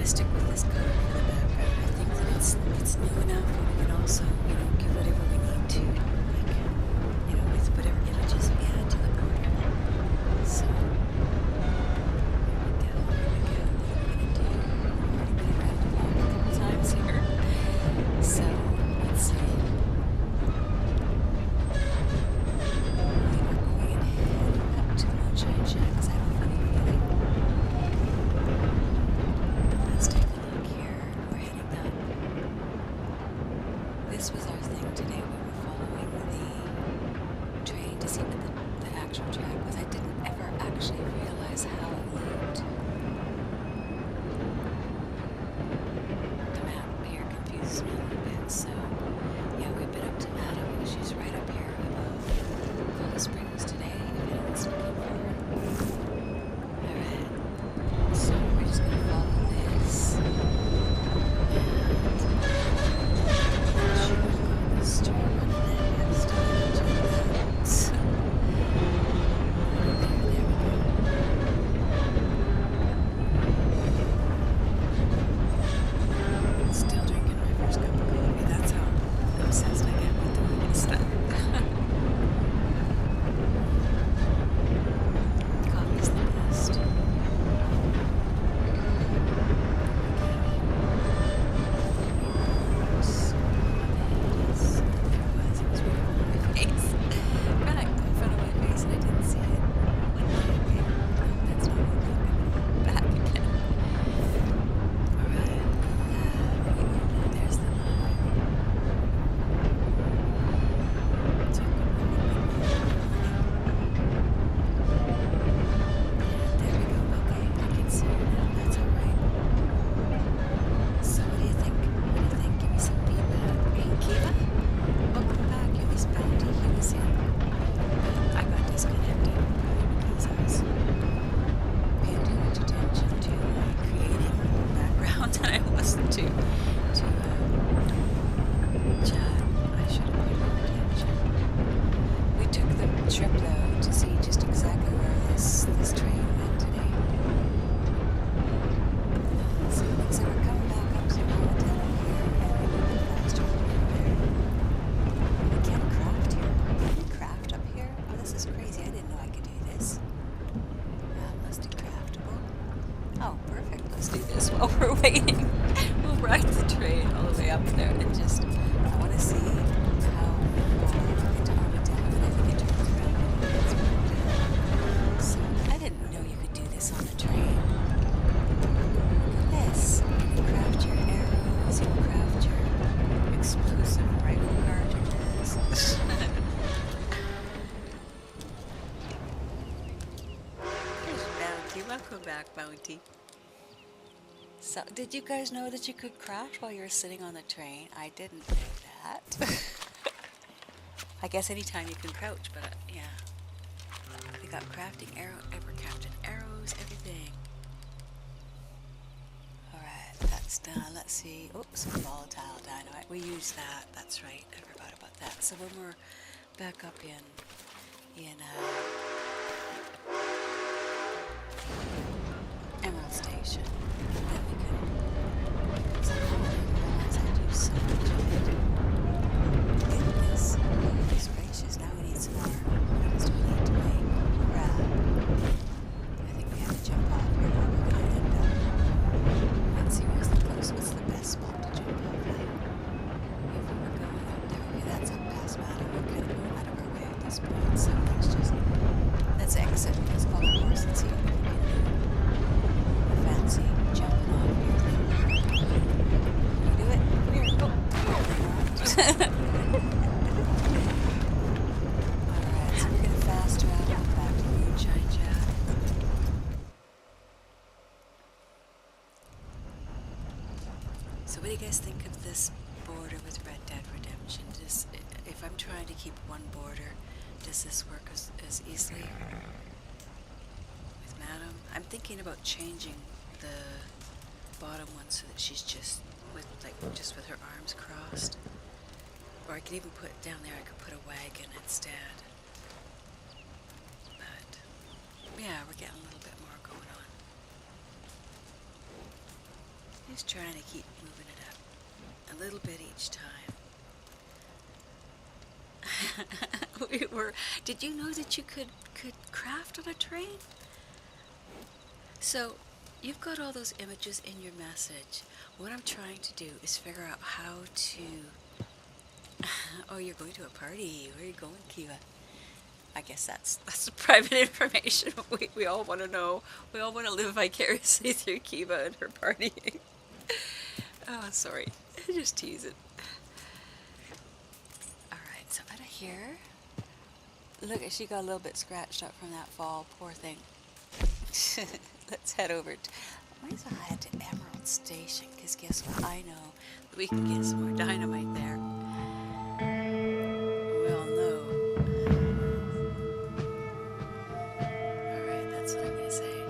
gonna stick with this color for the background. I think that it's new enough, but we can also, give whatever we need to, like, with whatever images we add to the border. So, here we go. We're gonna do. We've already been around the block a couple times here. So, let's see. We are going ahead up to Moonshine Shack because I have a funny feeling. Let's take a look here. We're heading up. This was our thing today. We were following the train to see what the actual track was. I didn't ever actually realize how it moved. The map here confuses me a little bit. So, yeah, we've been up to Madam. She's right up here above Cold Springs today, if anyone's looking for her. Alright. So, we're just going to follow this. Still drinking my first cup of coffee. That's how obsessed I get with doing this stuff. Coffee's the best. We're waiting. We'll ride the train all the way up there and just, I want to see how far into Armadillo, and I think it turns around and it's right down. So I didn't know you could do this on a train. Look at this. You can craft your arrows, you can craft your explosive rifle cartridges. There's Bounty. Welcome back, Bounty. So, did you guys know that you could craft while you were sitting on the train? I didn't know that. I guess anytime you can crouch, but yeah. We got crafting ever crafted arrows, everything. Alright, that's done. Let's see. Oops, some volatile dynamite. We use that. That's right. I forgot about that. So when we're back up in Emerald Station, then we can somehow realize I do so much of it. Goodness gracious, now we need some more. What else do we need to make? Grab. I think we have to jump off here. Where we're going to end up. Let's see what's the best spot to jump off at. If we were going up there, okay, that's up past Madam. We're kind of going out of our way at this point, so let's exit because of course it's here. Fancy jumping off here. Can you do it? Here, go. Alright, so we're going to fast travel back to Moonshine Shack. So what do you guys think of this border with Red Dead Redemption? If I'm trying to keep one border, does this work as easily with Madam? I'm thinking about changing the bottom one so that she's just with her arms crossed. Or I could even put down there, I could put a wagon instead. But yeah, we're getting a little bit more going on. Just trying to keep moving it up a little bit each time. Did you know that you could craft on a train? So, you've got all those images in your message. What I'm trying to do is figure out how to... Oh, you're going to a party. Where are you going, Kiva? I guess that's private information. We all want to know. We all want to live vicariously through Kiva and her partying. Oh, sorry. Just tease it. Alright, so out of here. Look, she got a little bit scratched up from that fall. Poor thing. Let's head over to... I might as well head to Emerald Station, because guess what? I know that we can get some more dynamite there. We all know. Alright, that's what I'm going to say.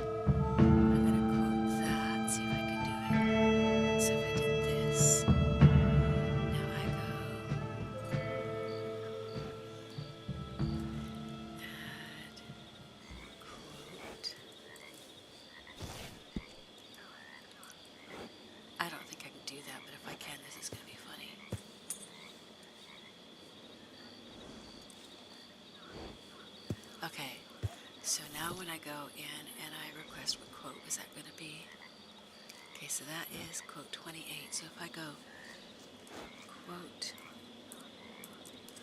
I'm going to quote that, see if I can do it. So if I did this, now I go... I don't think I can do that, but if I can, this is going to be funny. Okay, so now when I go in and I request what quote was that going to be? Okay, so that is quote 28. So if I go quote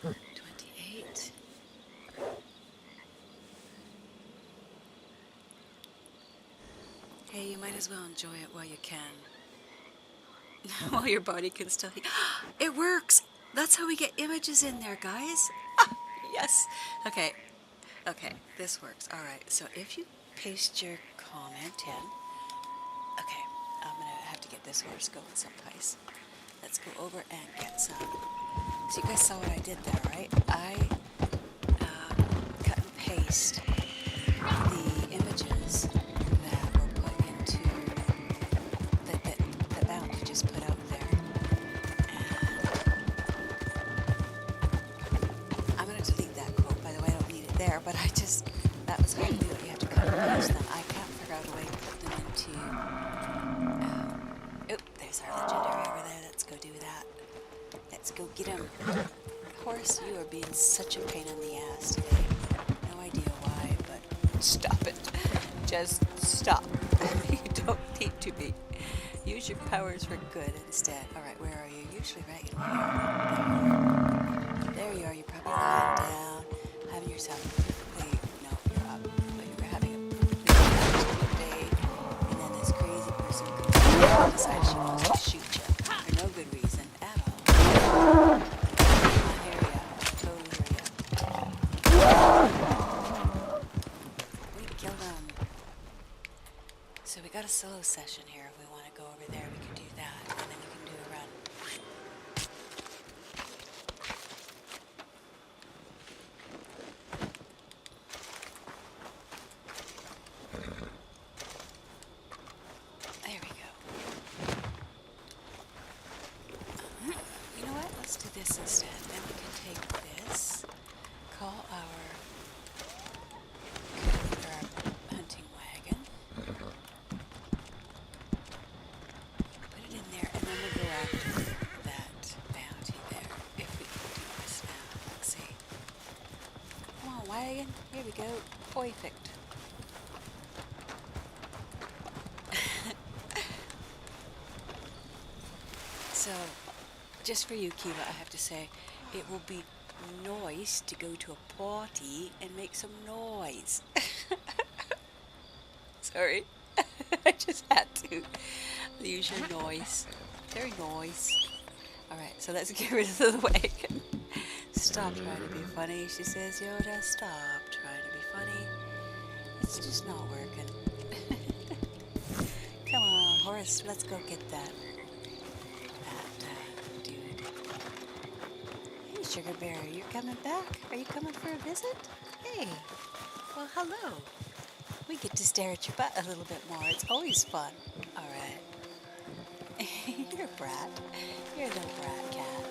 28, hey, you might as well enjoy it while you can. While your body can still heal. It works! That's how we get images in there, guys. Ah, yes. Okay. Okay, this works. Alright, so if you paste your comment in... Okay, I'm going to have to get this horse going someplace. Let's go over and get some. So you guys saw what I did there, right? I cut and paste the images that were put into... that Bounty just put out there. And I'm going to delete that quote. By the way, I don't need it there, but that was how you do it. You have to cut and paste them. I can't figure out a way to put them into... there's our legendary over there. Let's go do that. Let's go get him. Horse, you are being such a pain in the ass today. No idea why, but stop it. Just stop. You don't need to be. Use your powers for good instead. Alright, where are you? Usually right in here. There you are. You're probably lying down, having yourself a perfectly... No, you're up. But you're having a perfectly good day. And then this crazy person comes and decides she wants to shoot you. For no good reason at all. I hear ya. Totally hear ya. We killed him. So we got a solo session here. If we want to go over there, we can do that. And then you can do a run. There we go. You know what? Let's do this instead. Then we can take this, call our hunting wagon, put it in there, and then we'll go after that bounty there. If we can do this now. Let's see. Come on, wagon. Here we go. Perfect. So, just for you, Kiva, I have to say, it will be nice to go to a party and make some noise. Sorry. I just had to use your noise. Very nice. Alright, so let's get rid of the wagon. Stop trying to be funny, she says. Yoda, stop trying to be funny. It's just not working. Come on, horse, let's go get that. Dude. Hey, Sugar Bear, you're coming back? Are you coming for a visit? Hey. Well, hello. We get to stare at your butt a little bit more. It's always fun. Alright. You're a brat. You're a little brat cat.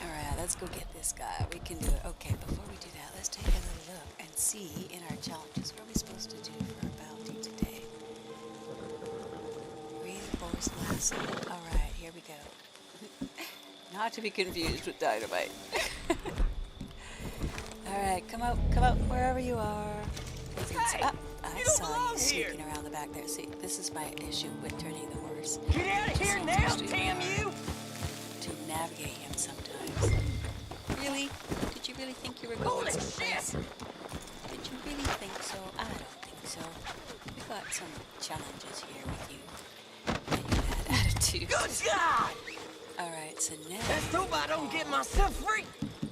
Alright, let's go get this guy. We can do it. Okay, before we do that, let's take a little look and see in our challenges what are we supposed to do for our bounty today. Not to be confused with dynamite. Alright, come out, wherever you are. Hey, I you don't saw you belong sneaking here. around the back there. See, this is my issue with turning the horse. Get out of here now, damn you! To navigate him sometimes. Really? Did you really think you were going Holy someplace? shit! Did you really think so? I don't think so. We've got some challenges here with you. And your bad attitude. Good God! Alright, so now... Let's hope I don't get myself free!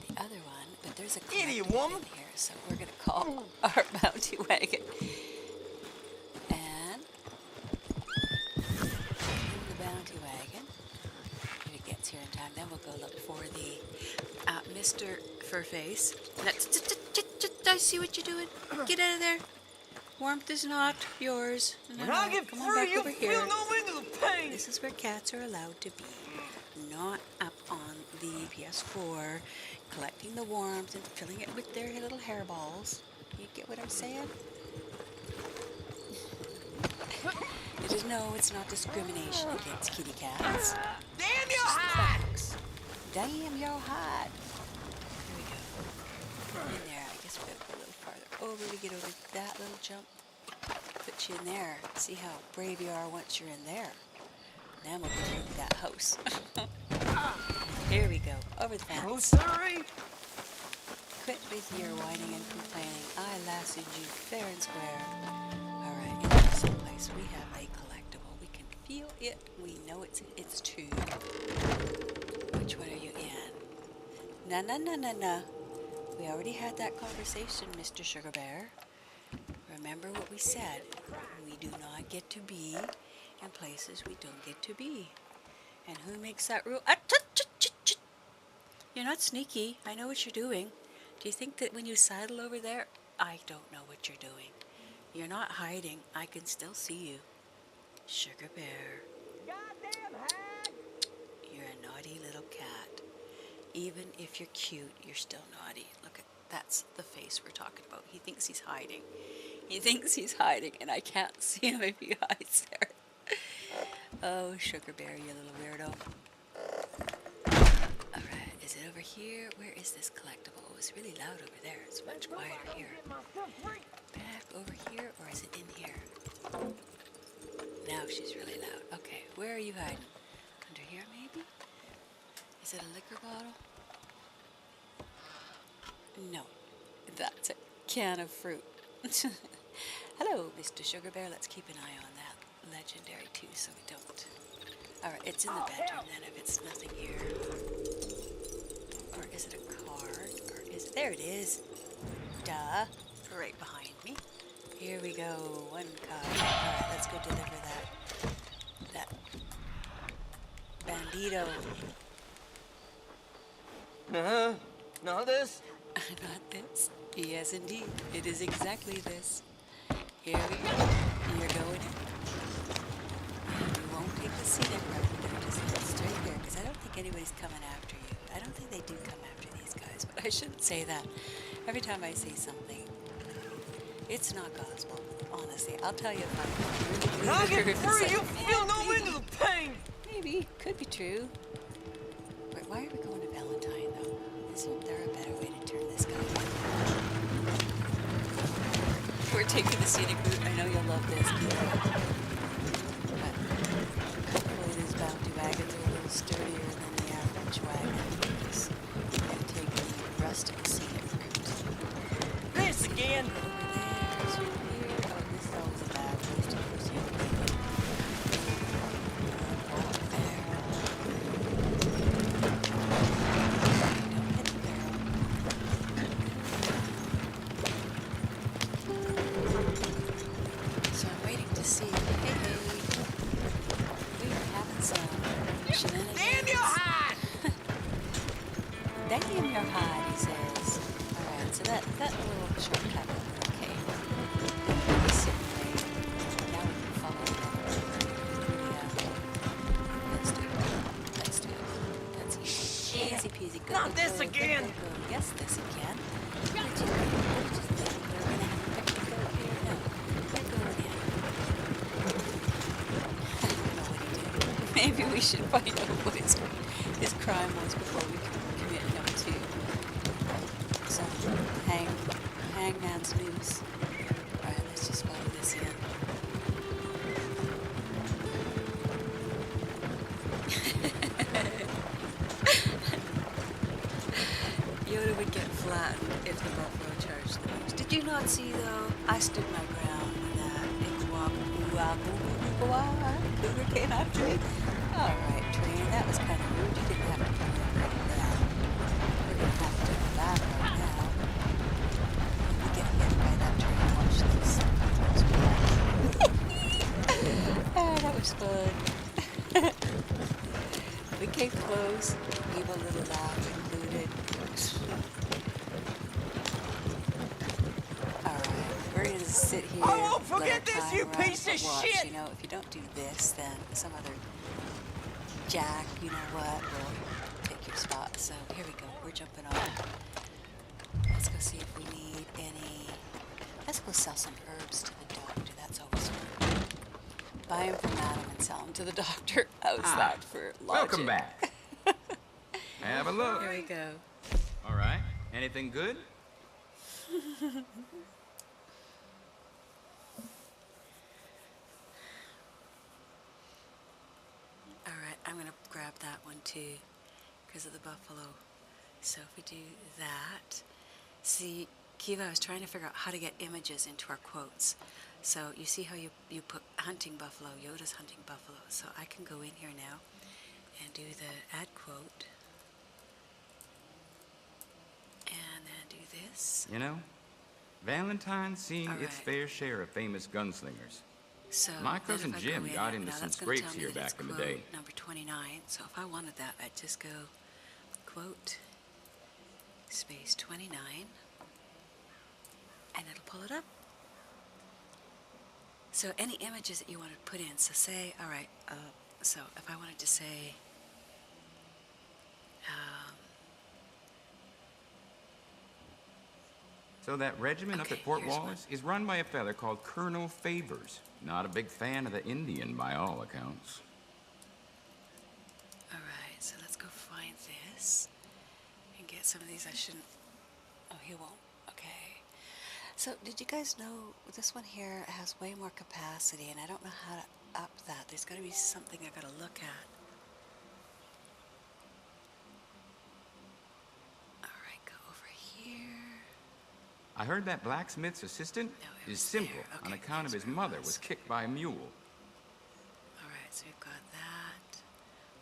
the other one, but there's a Idiot collectible woman. in here, so we're gonna call our bounty wagon. And in the bounty wagon, if it gets here in time, then we'll go look for the Mr. Furface. I see what you're doing. Get out of there. Warmth is not yours. No, When I no, get come on free, back you'll over feel here. no end of the pain! This is where cats are allowed to be. Not up on the PS4, collecting the warmth and filling it with their little hairballs. You get what I'm saying? It is, no, it's not discrimination against kitty cats. Damn your hide! Damn your hide. Here we go. In there. I guess we'll go a little farther over to get over that little jump. Put you in there. See how brave you are once you're in there. Then we'll get into that house. Here we go. Over the fence. Oh, sorry! Quit with your whining and complaining. I lassoed you fair and square. Alright, in this place we have a collectible. We can feel it. We know it's two. Which one are you in? No. We already had that conversation, Mr. Sugar Bear. Remember what we said. We do not get to be in places we don't get to be. And who makes that rule? You're not sneaky. I know what you're doing. Do you think that when you sidle over there, I don't know what you're doing. You're not hiding. I can still see you. Sugar Bear. Goddamn hag! You're a naughty little cat. Even if you're cute, you're still naughty. Look at that's the face we're talking about. He thinks he's hiding. He thinks he's hiding, and I can't see him if he hides there. Oh, Sugar Bear, you little weirdo. Alright, is it over here? Where is this collectible? Oh, it's really loud over there. It's much quieter here. Back over here, or is it in here? Now she's really loud. Okay, where are you hiding? Under here, maybe? Is it a liquor bottle? No, that's a can of fruit. Hello, Mr. Sugar Bear. Let's keep an eye on that legendary too, so we don't. Alright, it's in the bedroom then if it's nothing here. Or is it a card? Or is it? There it is. Duh. Right behind me. Here we go. One card. Alright, let's go deliver that bandito. Not this. Not this. Yes, indeed. It is exactly this. Here we go. You're going in. And you won't take the scenic route. You're just head straight here, because I don't think anybody's coming after you. I don't think they do come after these guys, but I shouldn't say that. Every time I say something, it's not gospel. Honestly, I'll tell you if I'm When I get free, you'll feel no end of the pain! Maybe. Could be true. Wait, why are we going to Valentine, though? Isn't there a better way to turn this guy in? We're taking the scenic route. I know you'll love this. But hopefully these bounty wagons are a little sturdier than the average wagon. Because they take the rustic scenic route. This again! Over there, through here. Oh, this is always a bad place to proceed. Damn your hide! Damn your hide, he says. Alright, so that little shortcut, okay. Now we can follow it. Let's do it. That's easy. Easy peasy. Go, Not go, this go, again. Go, go. Yes, this again. What did you think? We're gonna have a picnic over here? No. Let go again. I don't know what he did. Maybe we should find out what it's his crime was before we could commit number two. So, hangman's noose. Alright, let's just follow this in. Yoda would get flattened if the buffalo charged the moose. Did you not see, though? I stood my ground when that cougar came after me. Alright, train, that was kind of rude. You didn't have to come in right now. We're going to have to do that right now. We get hit by that train. Watch this. Ah, that was fun. We came close. Evil little laugh included. Alright, we're going to sit here. Oh, let forget our this, time you run, piece of but watch, shit! You know, if you don't do this, then some other jack, you know what, will take your spot. So here we go. We're jumping on. Let's go see if we need any. Let's go sell some herbs to the doctor. That's always fun. Buy them from Adam and sell them to the doctor. How's that for logic? Welcome back. Have a look. Here we go. All right. Anything good? Alright, I'm going to grab that one too because of the buffalo. So if we do that, see, Kiva, I was trying to figure out how to get images into our quotes. So you see how you put hunting buffalo, Yoda's hunting buffalo. So I can go in here now and do the add quote. And then do this. You know, Valentine's seen All its right. fair share of famous gunslingers. So My then cousin if I Jim go in, got into now some that's gonna scrapes tell me here that it's back in the quote day. number 29. So if I wanted that, I'd just go quote space 29 and it'll pull it up. So any images that you want to put in, so say, all right, so if I wanted to say, So that regiment up Okay, at Fort here's one. Wallace is run by a fella called Colonel Favors. Not a big fan of the Indian by all accounts. all right, so let's go find this and get some of these. I shouldn't, oh, he won't, okay. So did you guys know this one here has way more capacity and I don't know how to up that. There's got to be something I got to look at. All right, go over here. I heard that blacksmith's assistant No, it is was simple there. on Okay, account of that's his where it mother was. was kicked by a mule. All right, so we've got that,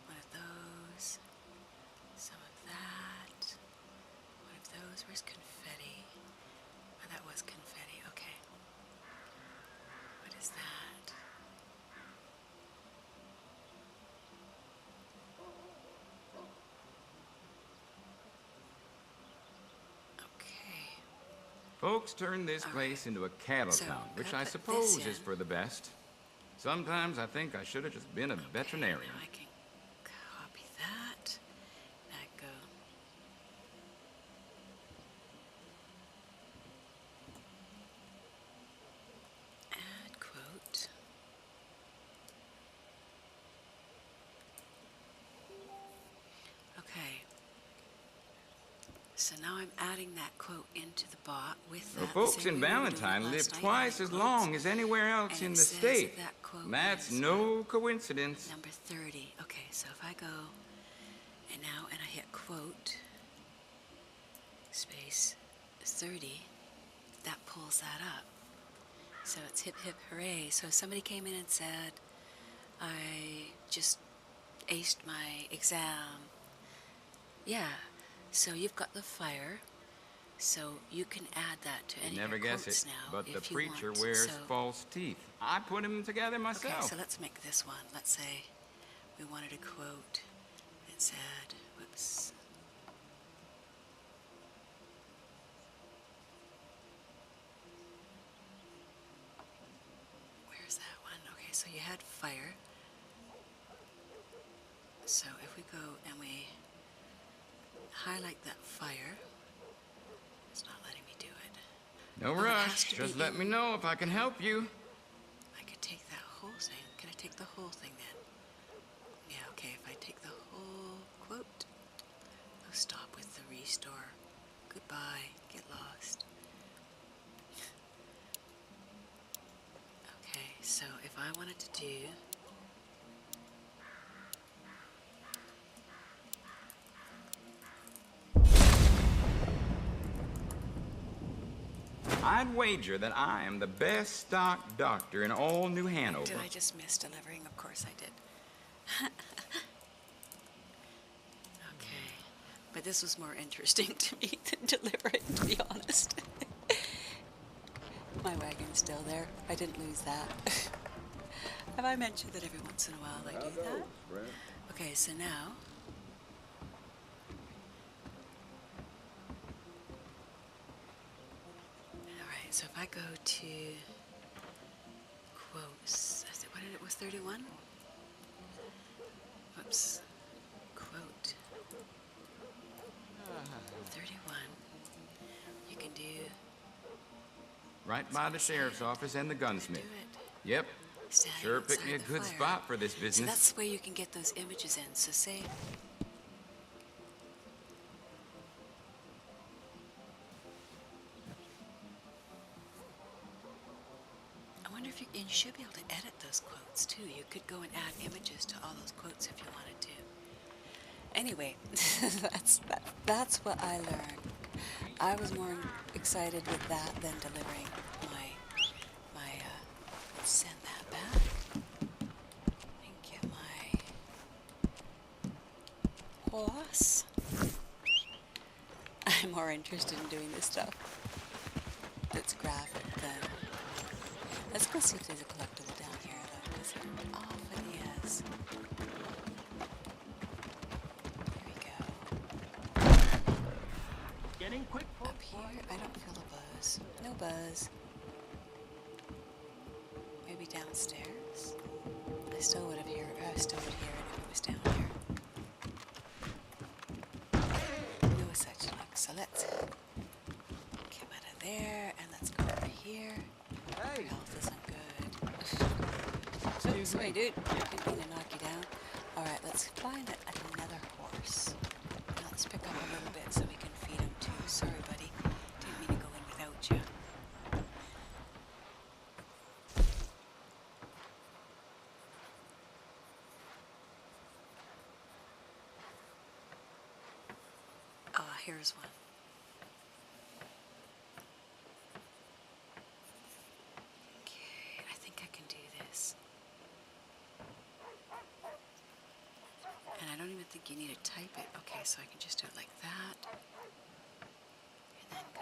one of those, some of that, one of those. Where's confetti? Oh, that was confetti. Okay. What is that? Okay. Folks turned this All place into a cattle So, town, which gonna I put suppose this is in. for the best. Sometimes I think I should have just been a veterinarian. Now I can copy that. Now go. Add quote. Okay. So now I'm adding that quote into the bot with Well, that. folks same in way we were doing it Valentine last lived night, twice adding as quotes. long as anywhere else And in it the says state. that quote That's is no coincidence. number 30. Okay, so if I go and now and I hit quote space 30, that pulls that up. So it's hip hip hooray. So if somebody came in and said, I just aced my exam. Yeah, so you've got the fire. So you can add that to any You never of your guess quotes it, now but the if you preacher want. wears So, false teeth. I put them together myself. okay, so let's make this one. Let's say we wanted a quote that said, whoops. Where's that one? Okay, so you had fire. So if we go and we highlight that fire, it's not letting me do it. No Oh, it has rush. to Just be let me in- know if I can help you. I could take that whole thing. Can I take the whole thing then? Yeah, okay, if I take the whole quote. stop with the restore. Goodbye. Get lost. Okay, so if I wanted to do... I'd wager that I am the best stock doctor in all New Hanover. Did I just miss delivering? Of course I did. Okay. But this was more interesting to me than delivering, to be honest. My wagon's still there. I didn't lose that. Have I mentioned that every once in a while I do that? Okay, so now... Alright, so if I go to quotes, what did it was 31? Whoops. Quote. 31. You can do... Right by the sheriff's office and the gunsmith. Do it. Yep. Standing Sure picked me a outside the good fire. spot for this So business. that's where you can get those images in. So say... I wonder if you should be able to edit those quotes too. You could go and add images to all those quotes if you wanted to. Anyway, that's what I learned. I was more excited with that than delivering my let's send that back. Thank you, my horse. I'm more interested in doing this stuff that's graphic than... Let's go see if there's a collectible down here, though, because there often is. Here we go. Getting quick. Up here, I don't feel a buzz. No buzz. Maybe downstairs? I still would hear it if it was down here. No such luck. So let's come out of there and let's go over here. Hey. Your health isn't good. Sorry, dude. Didn't mean to knock you down. Alright, let's find another horse. Now let's pick up a little bit so we can feed him too. Sorry, buddy. Didn't mean to go in without you. Ah, here's one. Okay, I think I can do this. And I don't even think you need to type it. Okay, so I can just do it like that. And then go.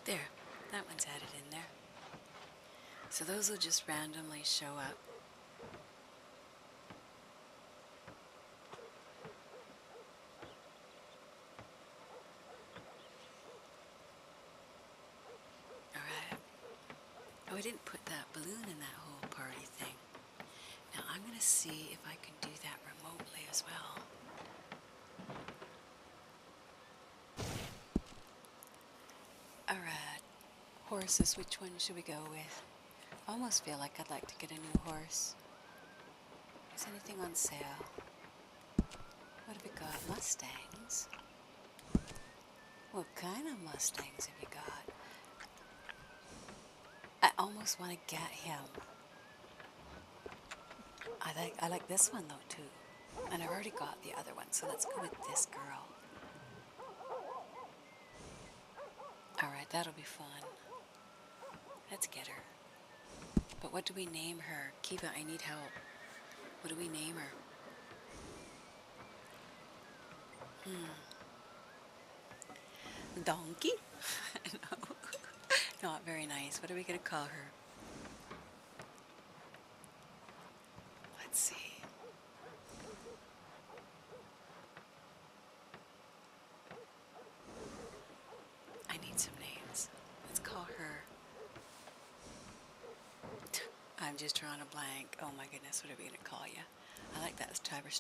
There, that one's added in there. So those will just randomly show up. Alright. Oh, I didn't put that balloon in that whole party thing. Now I'm going to see if I can do that remotely as well. Alright, horses, which one should we go with? I almost feel like I'd like to get a new horse. Is anything on sale? What have we got? Mustangs? What kind of Mustangs have you got? I almost want to get him. I like this one though too. And I've already got the other one, so let's go with this girl. Alright, that'll be fun. Let's get her. But what do we name her? Kiva, I need help. What do we name her? Donkey? No. Not very nice. What are we going to call her? Let's see. I need some names. Let's call her... I'm just drawing a blank. Oh my goodness, what are we going to call you? I like that as Tiger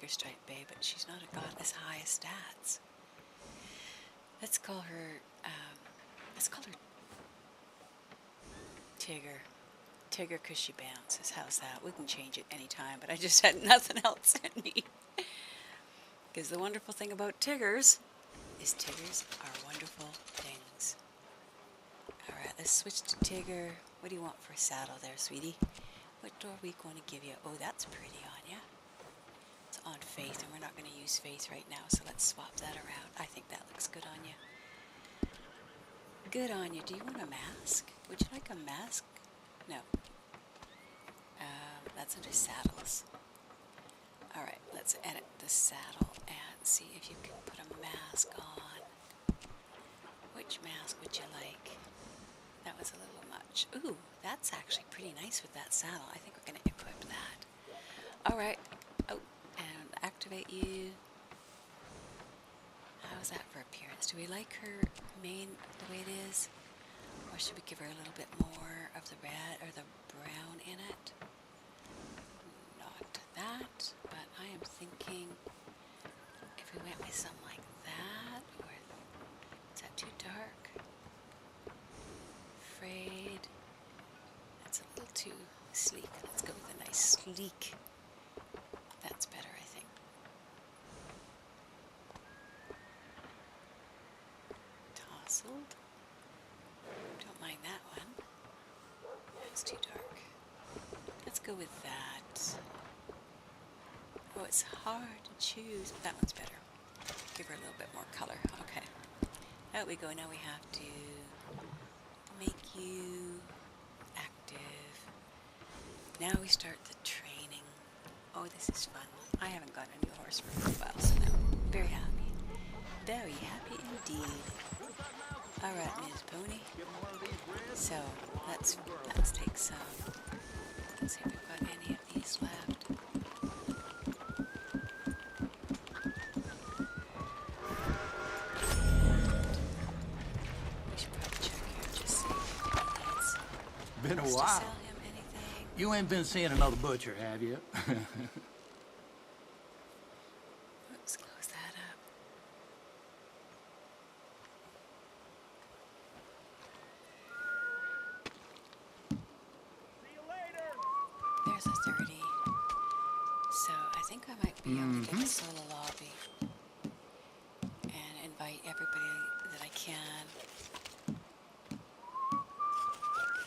Stripe Bay, but she's not got as high as stats. Let's call her Tigger. Tigger because she bounces. How's that? We can change it anytime, but I just had nothing else in me. Because the wonderful thing about Tiggers is Tiggers are wonderful things. Alright, let's switch to Tigger. What do you want for a saddle there, sweetie? What are we going to give you? Oh, that's pretty on you. It's on Faith, and we're not going to use Faith right now, so let's swap that around. I think that looks good on you. Good on you. Do you want a mask? Would you like a mask? No. That's under saddles. Alright, let's edit the saddle and see if you can put a mask on. Which mask would you like? That was a little much. Ooh, that's actually pretty nice with that saddle. I think we're going to equip that. Alright. Oh, and activate you. How's that for appearance? Do we like her mane the way it is? Or should we give her a little bit more of the red or the brown in it? Not that, but I am thinking if we went with something like that, or is that too dark? Afraid. That's a little too sleek. Let's go with a nice sleek. That's better, I think. Tousled. Don't mind that one. That's too dark. Let's go with that. Oh, it's hard to choose. That one's better. Give her a little bit more color. Okay. Out we go. Now we have to make you active. Now we start the training. Oh, this is fun. I haven't gotten a new horse for a while, so now I'm very happy. Very happy indeed. Alright, Ms. Pony. So, let's take some. Let's see if we've got any of these left. We should probably check here and just see if he needs Been a us to while. sell him anything. You ain't been seeing another butcher, have you? Oops, close that up. There's a 30. So I think I might be able to get a solo lobby and invite everybody that I can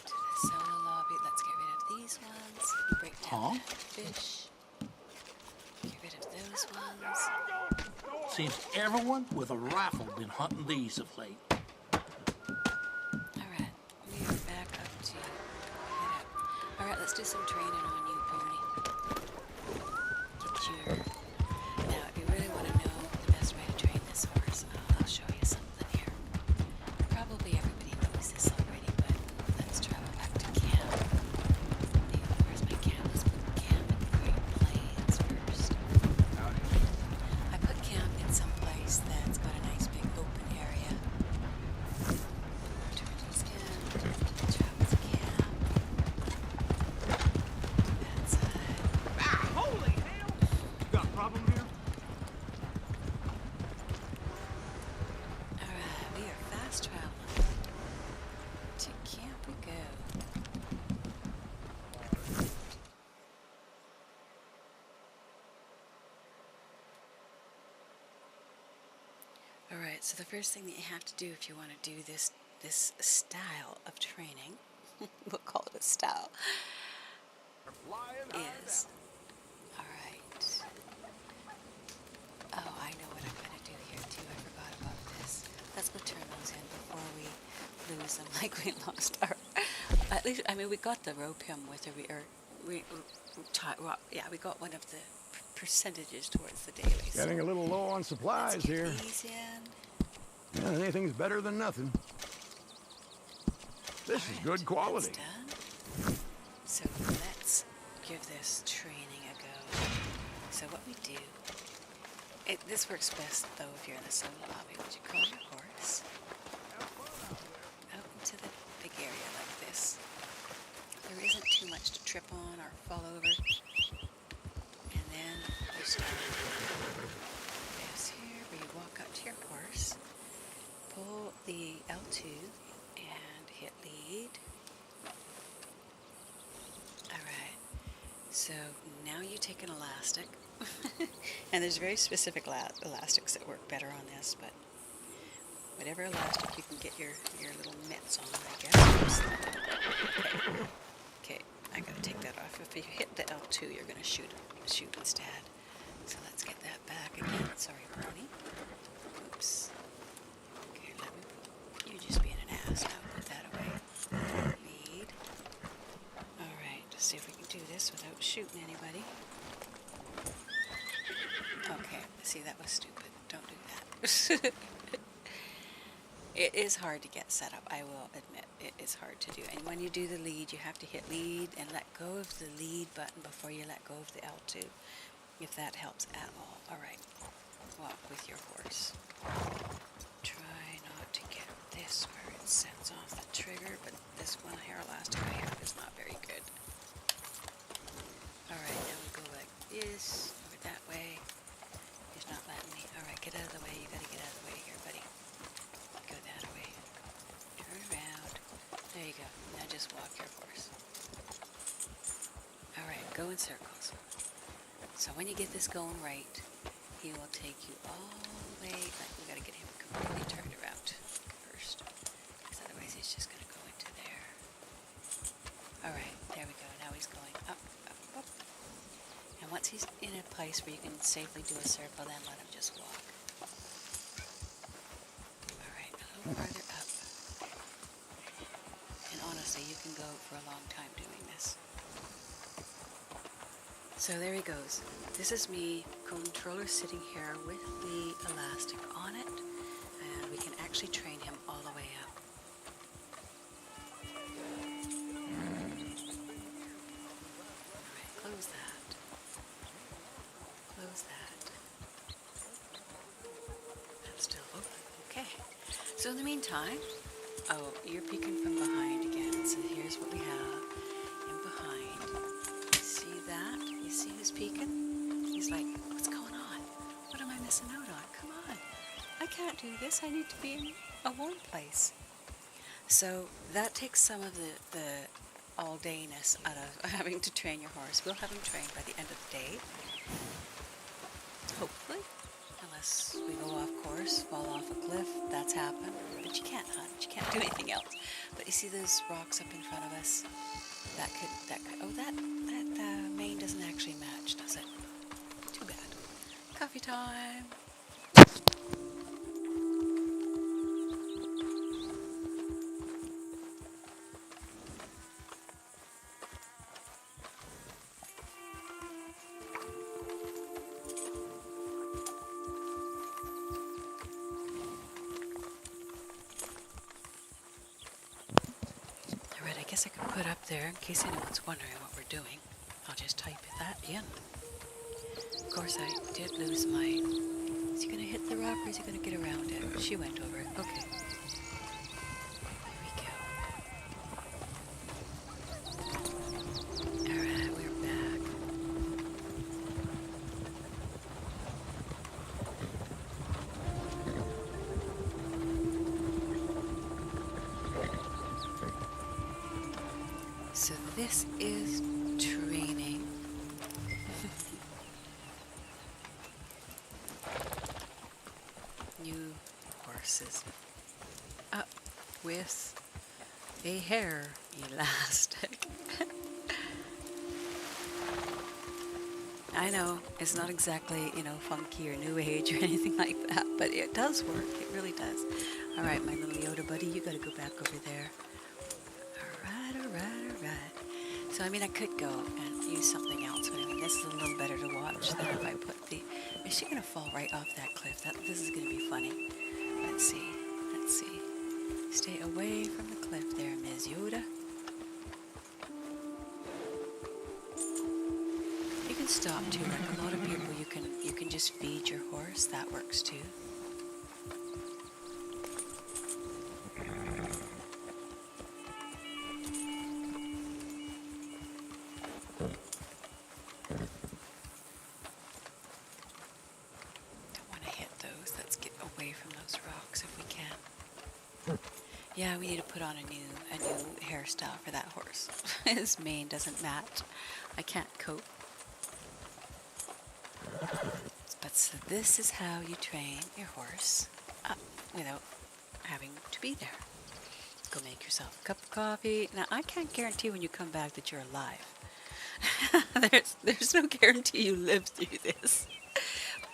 to the solo lobby. Let's get rid of these ones. Break down that fish. Get rid of those ones. Seems everyone with a rifle been hunting these of late. Alright, we are back up to head up. Alright, let's do some training on you, pony. Get your... Now, if you really want to know the best way to train this horse, I'll show you something here. Probably everybody knows this already, but let's travel back to camp. Where's my camp? Let's put camp in Great Plains first. I put camp in some place that's got a nice big open area. Turn to skin, travel to camp. That side. Holy hell! You got a problem here? Alright, we are fast traveling. To camp we go. Alright, so the first thing that you have to do if you want to do this style of training, we'll call it a style, is, alright, oh, I know what I'm going to do here too, I forgot about this. Let's go turn those in before we lose them like we lost least, I mean, we got the rope him with a we got one of the percentages towards the daily. Getting a little low on supplies let's get here. these in. Yeah, anything's better than nothing. This is good quality. That's done. So let's give this training a go. So what we do, this works best though if you're in the solo lobby. Would you call your horse out into the big area like this? There isn't too much to trip on or fall over. And then you start this here where you walk up to your horse, pull the L2 and hit lead. Alright, so now you take an elastic, and there's very specific elastics that work better on this, but whatever elastic you can get your little mitts on, I guess. Okay, I gotta take that off. If you hit the L2, you're gonna shoot instead. So let's get that back again. Sorry, Brony. Oops. Okay, let me. You just being an ass now. Put that away. Lead. Alright, let's see if we can do this without shooting anybody. Okay, see, that was stupid. Don't do that. It is hard to get set up, I will admit. It is hard to do. And when you do the lead, you have to hit lead and let go of the lead button before you let go of the L2, if that helps at all. Alright, walk with your horse. Try not to get this where it sets off the trigger, but this one hair elastic I have is not very good. Alright, now we go like this, over that way. He's not letting me. Alright, get out of the way. You gotta get out of the way here, buddy. Go that way. Turn around. There you go. Now just walk your horse. Alright, go in circles. So when you get this going right, he will take you all the way. Like, we gotta get him completely turned around first. Because otherwise he's just gonna go into there. Alright, there we go. Now he's going up, up, up. And once he's in a place where you can safely do a circle, then let him just walk. Alright, a little farther up. And honestly, you can go for a long time doing this. So there he goes. This is me, controller sitting here with the elastic on it, and we can actually train him all the way up. Alright, close that. Close that. That's still open. Okay. So in the meantime, oh, you're peeking from behind again. So here's what we have in behind. You see that? You see who's peeking? He's like, what's going on? What am I missing out on? Come on. I can't do this. I need to be in a warm place. So that takes some of the all-dayness out of having to train your horse. We'll have him trained by the end of the day. Hopefully. Unless we go off course, fall off a cliff, that's happened. But you can't hunt, you can't do anything else. But you see those rocks up in front of us? That mane doesn't actually match, does it? Too bad. Coffee time. I guess I could put up there, in case anyone's wondering what we're doing, I'll just type that in. Of course, I did lose my... Is he going to hit the rock or is he going to get around it? She went over it. Okay. Here we go. Alright, we're back. So this is training. New horses. Up with a hair elastic. I know, it's not exactly, funky or new age or anything like that, but it does work. It really does. Alright, my little Yoda buddy, you gotta go back over there. Alright. alright. So, I mean, I could go and use something else, but I mean, this is a little better to watch than if I put the... Is she going to fall right off that cliff? This is going to be funny. Let's see. Let's see. Stay away from the cliff there, Ms. Yoda. You can stop too. Like a lot of people, you can just feed your horse. That works too. Don't want to hit those. Let's get away from those rocks if we can. Yeah, we need to put on a new hairstyle for that horse. His mane doesn't match. I can't cope. But so this is how you train your horse up without having to be there. Go make yourself a cup of coffee. Now, I can't guarantee when you come back that you're alive. there's no guarantee you live through this.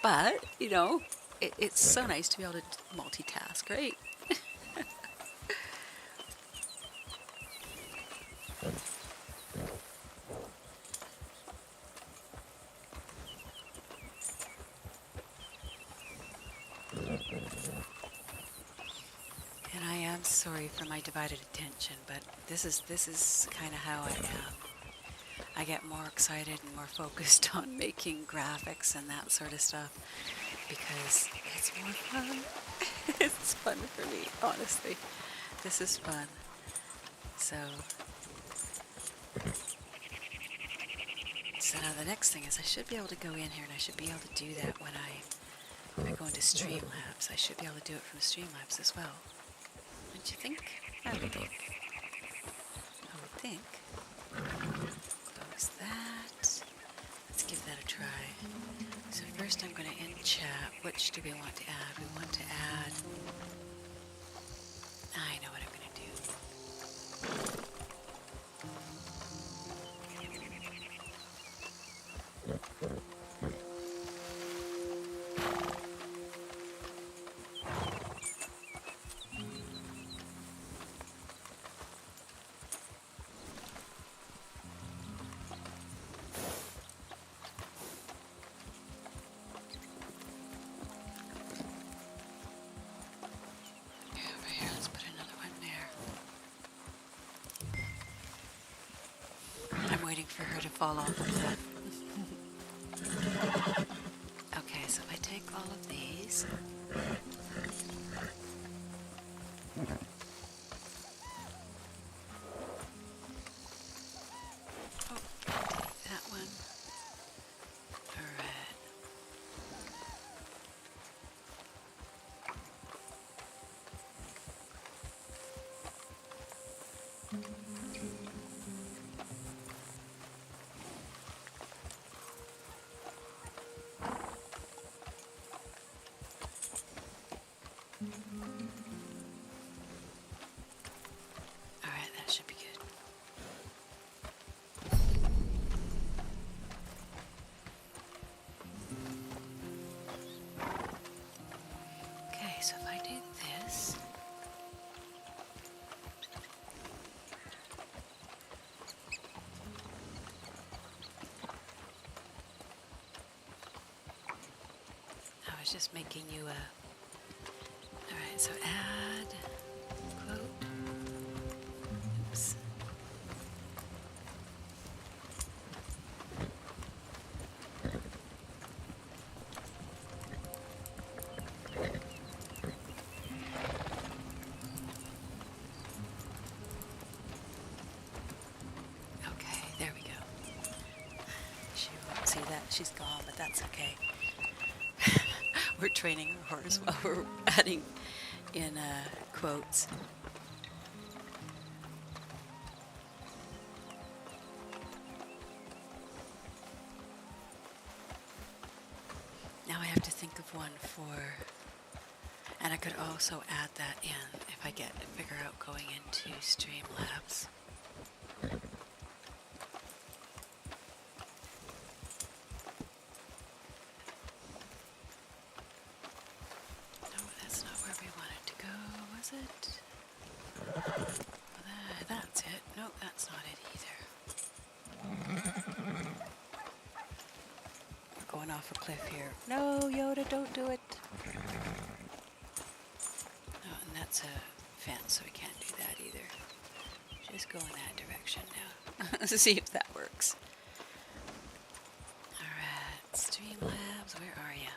But, you know, it's so nice to be able to multitask, right? And I am sorry for my divided attention, but this is kind of how I am. I get more excited and more focused on making graphics and that sort of stuff because it's more fun. It's fun for me, honestly. This is fun. So now the next thing is I should be able to go in here and I should be able to do that when I go into Streamlabs. I should be able to do it from Streamlabs as well. Don't you think? I would think. I would think. Close that. Let's give that a try. So first I'm going to in chat. Which do we want to add? We want to add... I know what I'm going to do. For her to fall off the cliff. Okay, so if I take all of these. Oh, take that one. Alright. Alright, that should be good. Okay, so if I do this... I was just making you a... Alright, so add quote. Oops. Okay, there we go. She won't see that. She's gone, but that's okay. We're training our horse while we're adding in quotes. Now I have to think of one for, and I could also add that in if I figure out going into Streamlabs. that's not it either. We're going off a cliff here. No, Yoda, don't do it. Oh, and that's a fence, so we can't do that either. Just go in that direction now. Let's see if that works. Alright, Streamlabs, where are you?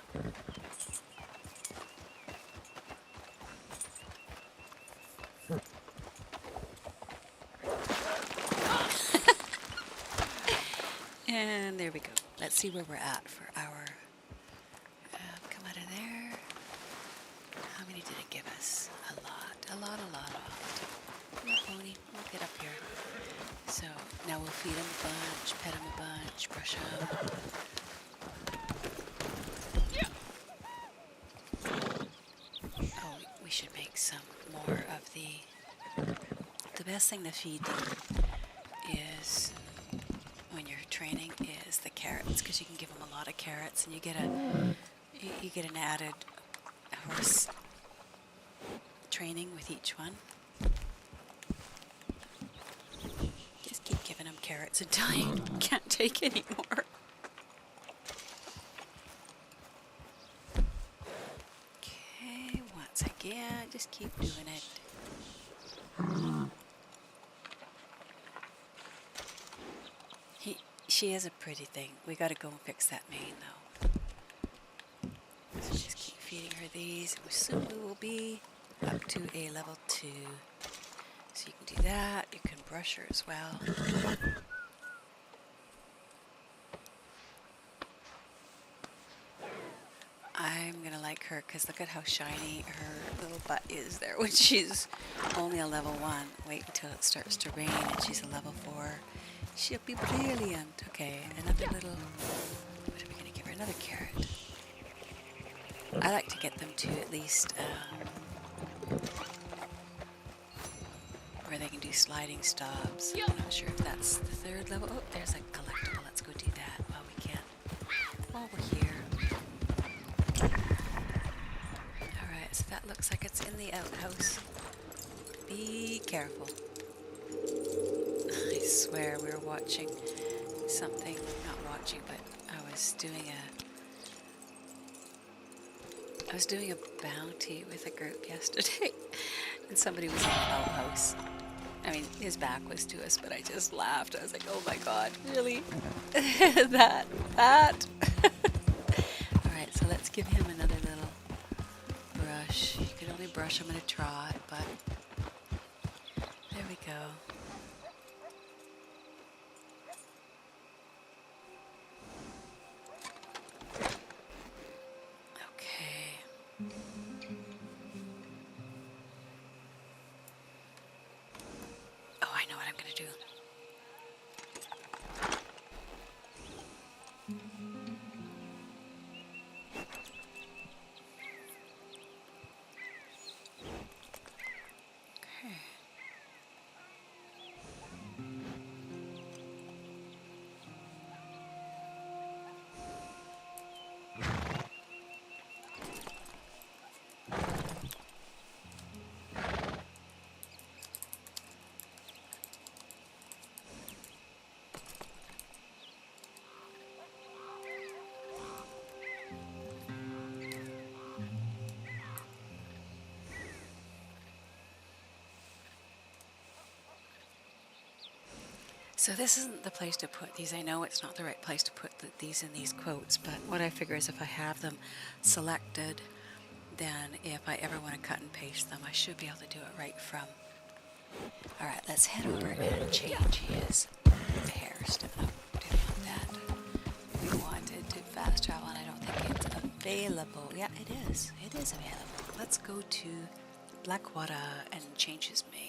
And there we go. Let's see where we're at for our... come out of there. How many did it give us? A lot, a lot, a lot, a lot. Come on, pony. We'll get up here. So now we'll feed him a bunch, pet him a bunch, brush him. Oh, we should make some more of the... The best thing to feed them is, when you're training, is the carrots, because you can give them a lot of carrots, and you get an added horse training with each one. Just keep giving them carrots until you can't take any more. Okay, once again, just keep doing it. She is a pretty thing. We gotta go and fix that mane though. So just keep feeding her these. Soon we will be up to a level 2. So you can do that. You can brush her as well. I'm gonna like her because look at how shiny her little butt is there when she's only a level 1. Wait until it starts to rain and she's a level 4. She'll be brilliant. Okay, another little... What are we going to give her? Another carrot. I like to get them to at least where they can do sliding stops. I'm not sure if that's the 3rd level. Oh, there's a collectible. Let's go do that while we can. While we're here. Alright, so that looks like it's in the outhouse. Be careful. I swear we were watching something, not watching, but I was doing a bounty with a group yesterday, and somebody was in the outhouse. I mean, his back was to us, but I just laughed. I was like, oh my god, really? that. Alright, so let's give him another little brush. You can only brush him in a trot, but there we go. Oh, I know what I'm going to do. Okay. So this isn't the place to put these. I know it's not the right place to put these in these quotes, but what I figure is if I have them selected, then if I ever want to cut and paste them, I should be able to do it right from. Alright, let's head over and change his hairstyle. No, didn't want that. We wanted to fast travel, and I don't think it's available. Yeah, it is. It is available. Let's go to Blackwater and change his mane.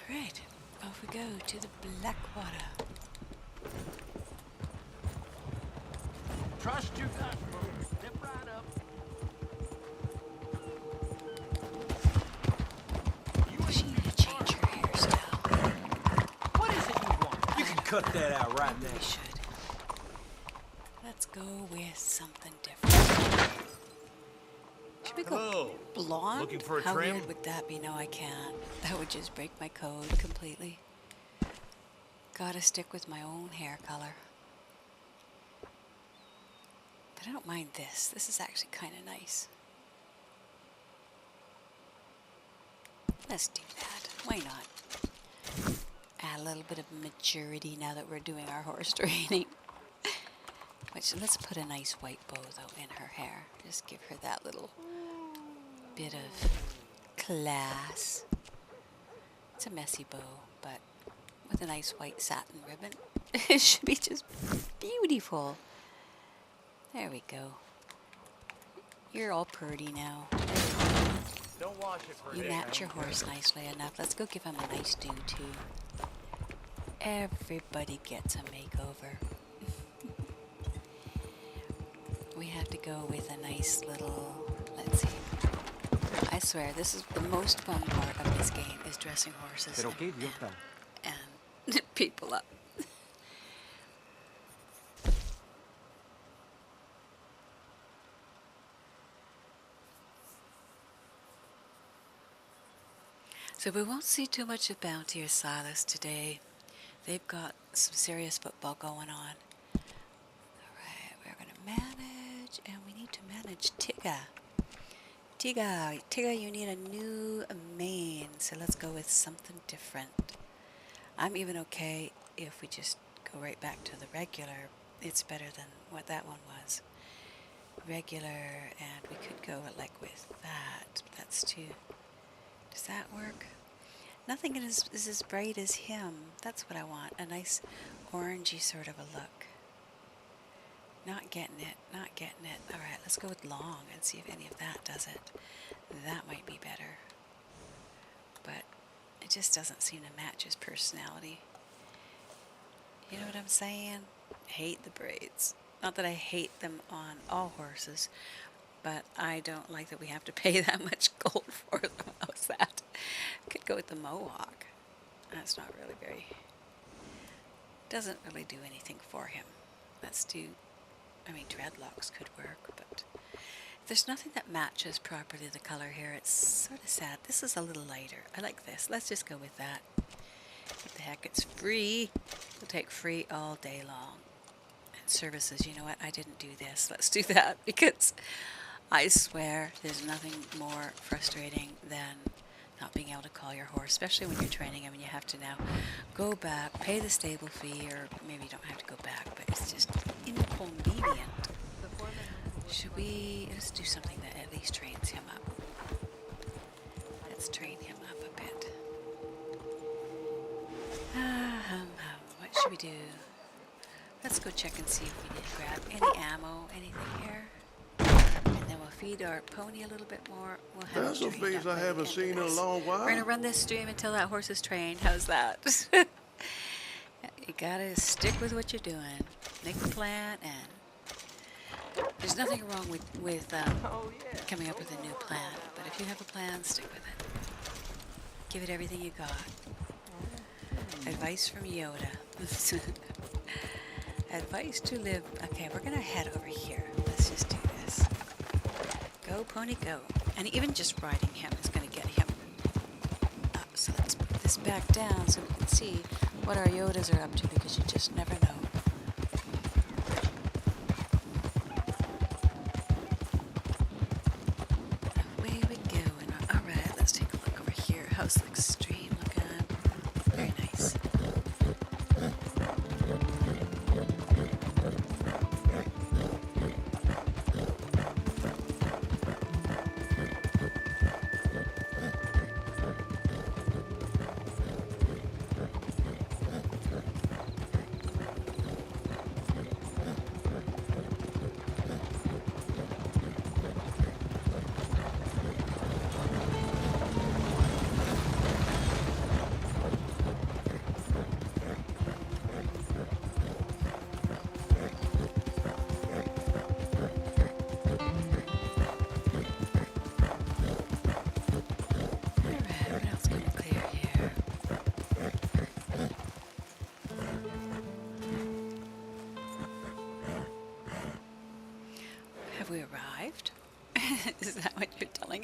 Right, off we go to the Blackwater. Trust your gut, folks. Step right up. She need to change her hairstyle. What is it you want? You can cut that out right We now. should. Let's go with something different. Should we go Hello. blonde? Looking for a How trim? weird would that be? No, I can't. That would just break my code completely. Gotta stick with my own hair color. But I don't mind this. This is actually kind of nice. Let's do that. Why not? Add a little bit of maturity now that we're doing our horse training. Which, let's put a nice white bow though in her hair. Just give her that little bit of class. It's a messy bow, but with a nice white satin ribbon, it should be just beautiful. There we go. You're all purty now. There we go. Don't wash it for You match your horse nicely enough. Let's go give him a nice do too. Everybody gets a makeover. We have to go with a nice little, let's see. I swear, this is the most fun part of this game, is dressing horses and people up. So we won't see too much of Bounty or Silas today. They've got some serious football going on. Alright, we're going to manage, and we need to manage Tigga. Tigga, you need a new mane, so let's go with something different. I'm even okay if we just go right back to the regular. It's better than what that one was. Regular, and we could go like with that. That's too... Does that work? Nothing is as bright as him. That's what I want. A nice orangey sort of a look. Not getting it. Alright, let's go with long and see if any of that does it. That might be better. But it just doesn't seem to match his personality. You know what I'm saying? Hate the braids. Not that I hate them on all horses, but I don't like that we have to pay that much gold for them. How's that? Could go with the mohawk. That's not really very... Doesn't really do anything for him. Let's do... I mean, dreadlocks could work, but... There's nothing that matches properly the color here. It's sort of sad. This is a little lighter. I like this. Let's just go with that. What the heck? It's free. We'll take free all day long. And services, you know what? I didn't do this. Let's do that, because I swear there's nothing more frustrating than not being able to call your horse, especially when you're training him and you have to now go back, pay the stable fee, or maybe you don't have to go back, but it's just inconvenient. Should we... Let's do something that at least trains him up. Let's train him up a bit. What should we do? Let's go check and see if we need to grab any ammo, anything here. And then we'll feed our pony a little bit more. We'll have That's a him trained face up I by the haven't end of seen in a this. long while. We're going to run this stream until that horse is trained. How's that? You gotta stick with what you're doing. Make a plan, and there's nothing wrong with coming up with a new plan. But if you have a plan, stick with it. Give it everything you got. Advice from Yoda. Advice to live. Okay, we're gonna head over here. Let's just do this. Go, pony, go. And even just riding him is gonna get him up. So let's put this back down so we can see what our Yodas are up to, because you just never know. Away we go. And alright, let's take a look over here. How's the extreme looking? Very nice.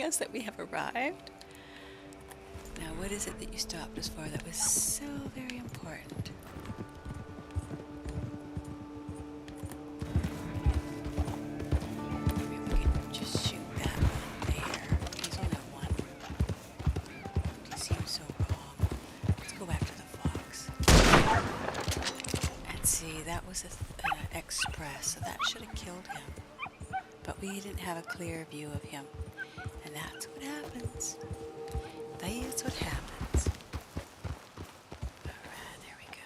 us that we have arrived. Now, what is it that you stopped us for that was so very important? Maybe we can just shoot that one there. There's only one. He seems so wrong. Let's go back to the fox. And see, that was an express, so that should have killed him. But we didn't have a clear view of him. And that's what happens. That's what happens. Alright, there we go.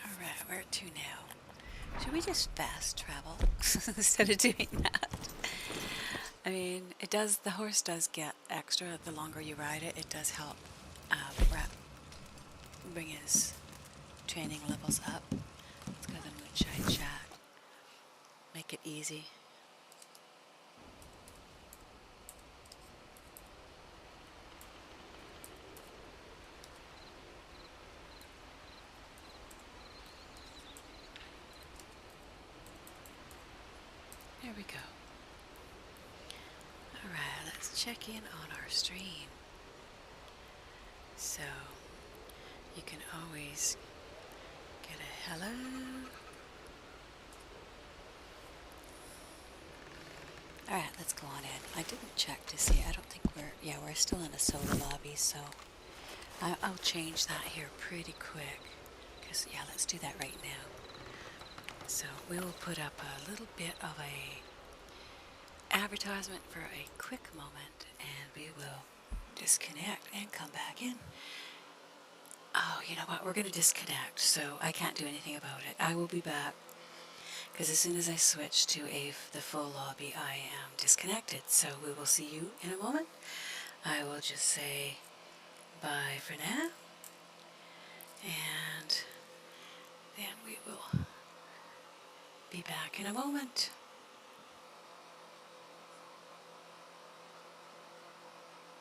Alright, where to now? Should we just fast travel instead of doing that? I mean, it does, the horse does get extra the longer you ride it. It does help bring his training levels up. Let's go to the Moonshine Shack. Make it easy. There we go. Alright, let's check in on our stream. So, you can always get a hello. Alright, let's go on in. I didn't check to see. I don't think we're still in a soda lobby, so I'll change that here pretty quick. Because, yeah, let's do that right now. So, we will put up a little bit of a advertisement for a quick moment, and we will disconnect and come back in. Oh, you know what? We're going to disconnect, so I can't do anything about it. I will be back, because as soon as I switch to the full lobby, I am disconnected. So we will see you in a moment. I will just say bye for now, and then we will be back in a moment.